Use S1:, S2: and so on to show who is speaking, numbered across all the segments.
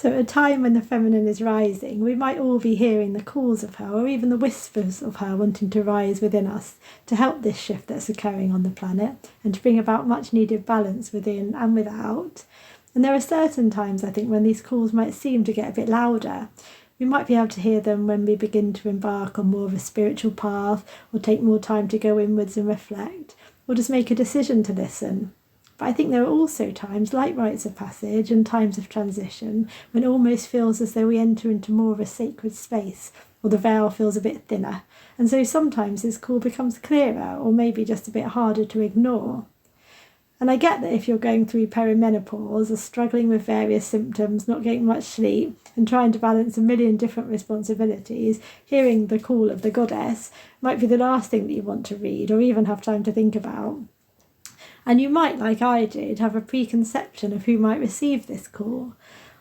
S1: So at a time when the feminine is rising, we might all be hearing the calls of her, or even the whispers of her wanting to rise within us to help this shift that's occurring on the planet and to bring about much needed balance within and without. And there are certain times, I think, when these calls might seem to get a bit louder. We might be able to hear them when we begin to embark on more of a spiritual path, or take more time to go inwards and reflect, or just make a decision to listen. But I think there are also times, like rites of passage and times of transition, when it almost feels as though we enter into more of a sacred space, or the veil feels a bit thinner. And so sometimes this call becomes clearer, or maybe just a bit harder to ignore. And I get that if you're going through perimenopause or struggling with various symptoms, not getting much sleep, and trying to balance a million different responsibilities, hearing the call of the goddess might be the last thing that you want to read or even have time to think about. And you might, like I did, have a preconception of who might receive this call.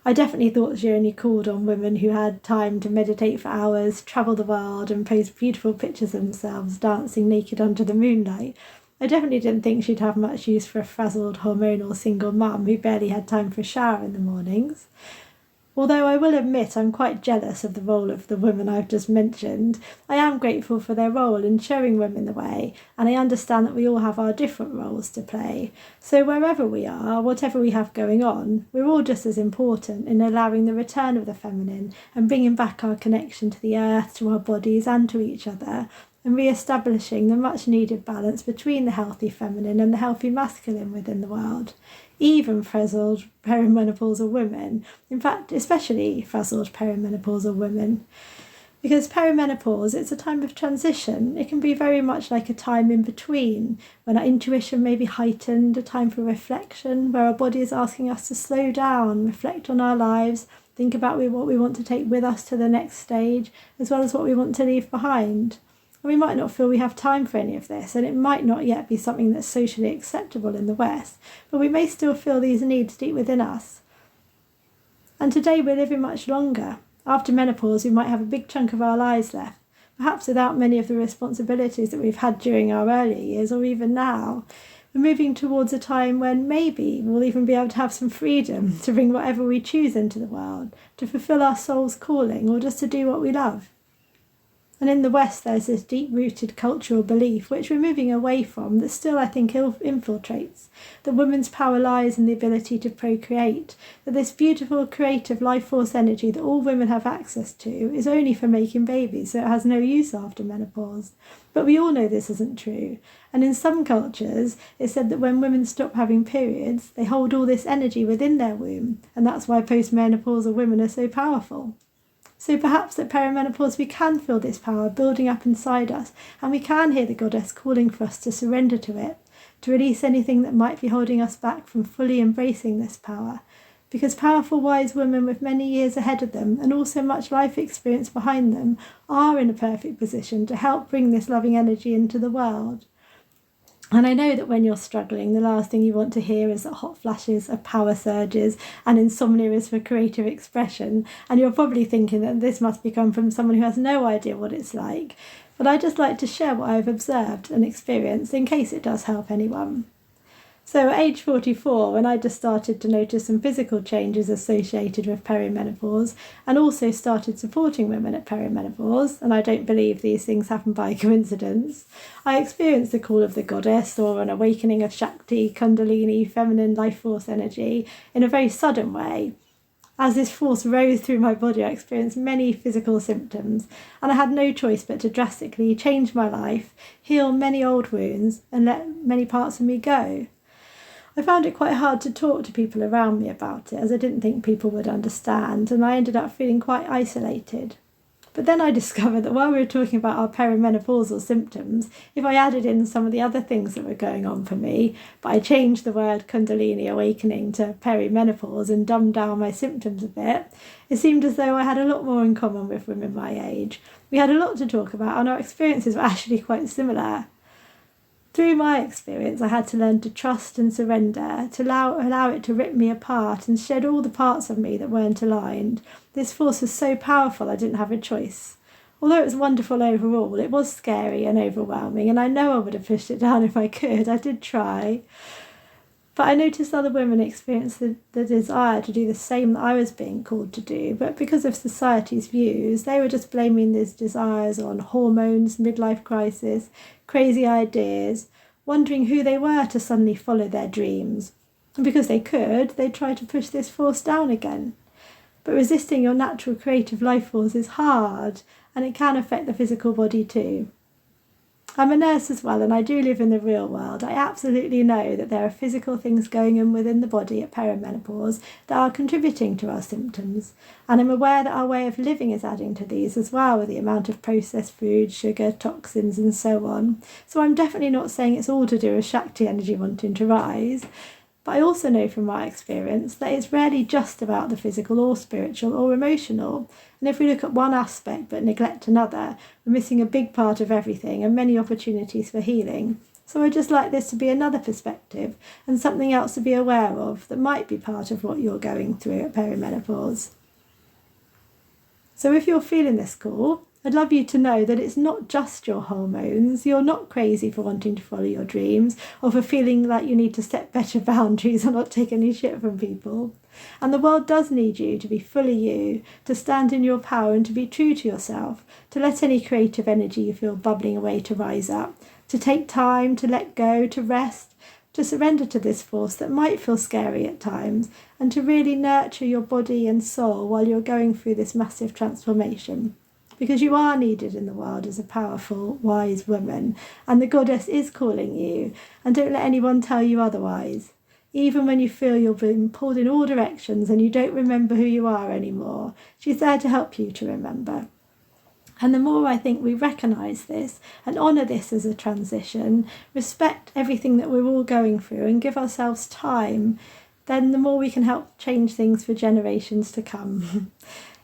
S1: I definitely thought she only called on women who had time to meditate for hours, travel the world, and post beautiful pictures of themselves dancing naked under the moonlight. I definitely didn't think she'd have much use for a frazzled, hormonal single mum who barely had time for a shower in the mornings. Although I will admit I'm quite jealous of the role of the women I've just mentioned, I am grateful for their role in showing women the way, and I understand that we all have our different roles to play. So wherever we are, whatever we have going on, we're all just as important in allowing the return of the feminine and bringing back our connection to the earth, to our bodies and to each other, and re-establishing the much-needed balance between the healthy feminine and the healthy masculine within the world. Even frazzled perimenopausal women, in fact, especially frazzled perimenopausal women. Because perimenopause, it's a time of transition. It can be very much like a time in between, when our intuition may be heightened, a time for reflection, where our body is asking us to slow down, reflect on our lives, think about what we want to take with us to the next stage, as well as what we want to leave behind. And we might not feel we have time for any of this, and it might not yet be something that's socially acceptable in the West, but we may still feel these needs deep within us. And today we're living much longer. After menopause, we might have a big chunk of our lives left, perhaps without many of the responsibilities that we've had during our earlier years, or even now. We're moving towards a time when maybe we'll even be able to have some freedom to bring whatever we choose into the world, to fulfill our soul's calling, or just to do what we love. And in the West, there's this deep-rooted cultural belief, which we're moving away from, that still, I think, infiltrates, that women's power lies in the ability to procreate, that this beautiful, creative life force energy that all women have access to is only for making babies, so it has no use after menopause. But we all know this isn't true. And in some cultures, it's said that when women stop having periods, they hold all this energy within their womb, and that's why postmenopausal women are so powerful. So perhaps at perimenopause we can feel this power building up inside us, and we can hear the goddess calling for us to surrender to it, to release anything that might be holding us back from fully embracing this power. Because powerful, wise women with many years ahead of them, and also much life experience behind them, are in a perfect position to help bring this loving energy into the world. And I know that when you're struggling, the last thing you want to hear is that hot flashes of power surges and insomnia is for creative expression. And you're probably thinking that this must be come from someone who has no idea what it's like. But I just like to share what I've observed and experienced in case it does help anyone. So at age 44, when I just started to notice some physical changes associated with perimenopause, and also started supporting women at perimenopause, and I don't believe these things happen by coincidence, I experienced the call of the goddess, or an awakening of Shakti, Kundalini, feminine life force energy, in a very sudden way. As this force rose through my body, I experienced many physical symptoms, and I had no choice but to drastically change my life, heal many old wounds, and let many parts of me go. I found it quite hard to talk to people around me about it, as I didn't think people would understand, and I ended up feeling quite isolated. But then I discovered that while we were talking about our perimenopausal symptoms, if I added in some of the other things that were going on for me, but I changed the word Kundalini awakening to perimenopause and dumbed down my symptoms a bit, it seemed as though I had a lot more in common with women my age. We had a lot to talk about, and our experiences were actually quite similar. Through my experience, I had to learn to trust and surrender, to allow it to rip me apart and shed all the parts of me that weren't aligned. This force was so powerful I didn't have a choice. Although it was wonderful overall, it was scary and overwhelming, and I know I would have pushed it down if I could. I did try. But I noticed other women experience the desire to do the same that I was being called to do, but because of society's views, they were just blaming these desires on hormones, midlife crisis, crazy ideas, wondering who they were to suddenly follow their dreams. And because they could, they tried to push this force down again. But resisting your natural creative life force is hard, and it can affect the physical body too. I'm a nurse as well, and I do live in the real world. I absolutely know that there are physical things going on within the body at perimenopause that are contributing to our symptoms. And I'm aware that our way of living is adding to these as well, with the amount of processed food, sugar, toxins, and so on. So I'm definitely not saying it's all to do with Shakti energy wanting to rise. But I also know from my experience that it's rarely just about the physical or spiritual or emotional. And if we look at one aspect but neglect another, we're missing a big part of everything and many opportunities for healing. So I'd just like this to be another perspective and something else to be aware of that might be part of what you're going through at perimenopause. So if you're feeling this call, I'd love you to know that it's not just your hormones. You're not crazy for wanting to follow your dreams or for feeling like you need to set better boundaries or not take any shit from people. And the world does need you to be fully you, to stand in your power and to be true to yourself, to let any creative energy you feel bubbling away to rise up, to take time, to let go, to rest, to surrender to this force that might feel scary at times, and to really nurture your body and soul while you're going through this massive transformation. Because you are needed in the world as a powerful, wise woman, and the goddess is calling you, and don't let anyone tell you otherwise. Even when you feel you're being pulled in all directions and you don't remember who you are anymore, she's there to help you to remember. And the more I think we recognise this and honour this as a transition, respect everything that we're all going through and give ourselves time, then the more we can help change things for generations to come.